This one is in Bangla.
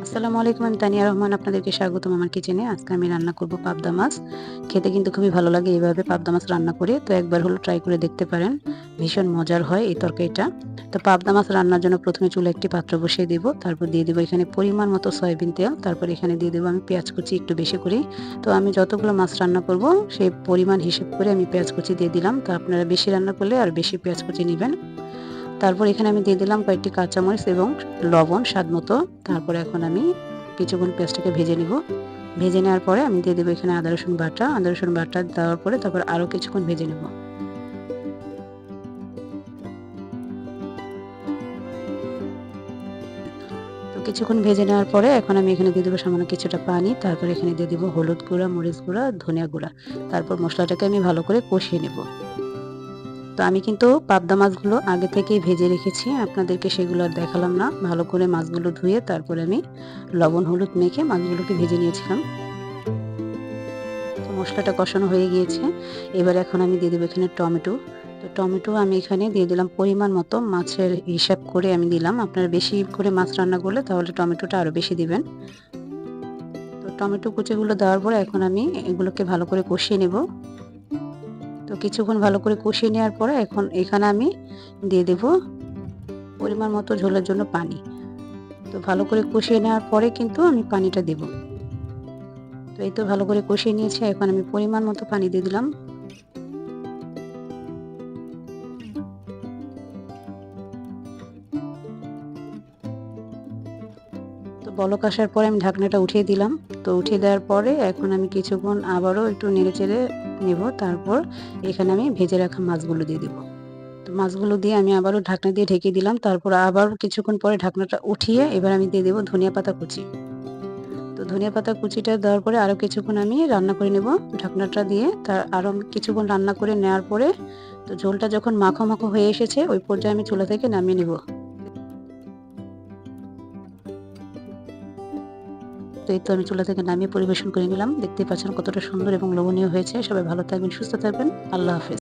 আসসালামু আলাইকুম। আমি তানিয়া রহমান। আপনাদেরকে স্বাগতম আমার কিচেনে। আজকে আমি রান্না করব পাবদা মাছ। খেতে কিন্তু খুবই ভালো লাগে এভাবে পাবদা মাছ রান্না করে। তো একবার হলেও ট্রাই করে দেখতে পারেন। ভীষণ মজার হয় এই তরকারিটা। তো পাবদা মাছ রান্নার জন্য প্রথমে চুলায় একটি পাত্র বসিয়ে দিব। তারপর দিয়ে দিব এখানে পরিমাণ মতো সয়াবিন তেল। তারপর এখানে দিয়ে দেব আমি পেঁয়াজ কুচি একটু বেশি করে। তো আমি যতগুলো মাছ রান্না করব সেই পরিমাণ হিসেব করে আমি পেঁয়াজ কুচি দিয়ে দিলাম। তো আপনারা বেশি রান্না করলে আর বেশি পেঁয়াজ কুচি নিবেন। তারপর এখানে আমি দিয়ে দিলাম কয়েকটি কাঁচামরিচ এবং লবণ স্বাদমতো। তারপর এখন আমি কিছুক্ষণ পেঁয়াজটাকে ভেজে নিব। ভেজে নেওয়ার পরে আমি দিয়ে দেবো এখানে আদা রসুন বাটা। আদা রসুন বাটা দেওয়ার পরে তারপর আরও কিছুক্ষণ ভেজে নেব। তো কিছুক্ষণ ভেজে নেওয়ার পরে এখন আমি এখানে দিয়ে দেবো সামান্য কিছুটা পানি। তারপর এখানে দিয়ে দেবো হলুদ গুঁড়া, মরিচ গুঁড়া, ধনিয়া গুঁড়া। তারপর মশলাটাকে আমি ভালো করে কষিয়ে নেব। তো আমি কিন্তু পাবদা মাছগুলো আগে থেকেই ভেজে রেখেছি, আপনাদেরকে সেগুলো আর দেখালাম না। ভালো করে মাছগুলো ধুয়ে তারপরে আমি লবণ হলুদ মেখে মাছগুলোকে ভেজে নিয়েছিলাম। তো মশলাটা কষানো হয়ে গিয়েছে। এবার এখন আমি দিয়ে দেবো এখানে টমেটো। তো টমেটো আমি এখানে দিয়ে দিলাম পরিমাণ মতো, মাছের হিসাব করে আমি দিলাম। আপনারা বেশি করে মাছ রান্না করলে তাহলে টমেটোটা আরও বেশি দিবেন। তো টমেটো কুচিগুলো দেওয়ার পরে এখন আমি এগুলোকে ভালো করে কষিয়ে নেব। তো কিছুক্ষণ ভালো করে কষিয়ে নেওয়ার পরে এখন এখানে আমি দিয়ে দেব পরিমাণ মতো ঝোলের জন্য পানি। তো ভালো করে কষিয়ে নেওয়ার পরে কিন্তু আমি পানিটা দেব। তো এই তো ভালো করে কষিয়ে নিয়েছি, এখন আমি পরিমাণ মতো পানি দিয়ে দিলাম। তো বলক আসার পরে আমি ঢাকনাটা উঠিয়ে দিলাম। তো উঠিয়ে দেওয়ার পরে এখন আমি কিছুক্ষণ আবারও একটু নেড়েচেড়ে নেব। তারপর এখানে আমি ভেজে রাখা মাছগুলো দিয়ে দেব। তো মাছগুলো দিয়ে আমি আবারও ঢাকনা দিয়ে ঢেকে দিলাম। তারপর আবার কিছুক্ষণ পরে ঢাকনাটা উঠিয়ে এবার আমি দিয়ে দেব ধনিয়া পাতা কুচি। তো ধনিয়া পাতা কুচিটা দেওয়ার পরে আরও কিছুক্ষণ আমি রান্না করে নেব ঢাকনাটা দিয়ে। তার আরও কিছুক্ষণ রান্না করে নেওয়ার পরে তো ঝোলটা যখন মাখো মাখো হয়ে এসেছে ওই পর্যায়ে আমি চুলা থেকে নামিয়ে নেব। তো এই তো আমি চুলা থেকে নামিয়ে পরিবেশন করে নিলাম। দেখতেই পাচ্ছেন কতটা সুন্দর এবং লোভনীয় হয়েছে। সবাই ভালো থাকবেন, সুস্থ থাকবেন। আল্লাহ হাফেজ।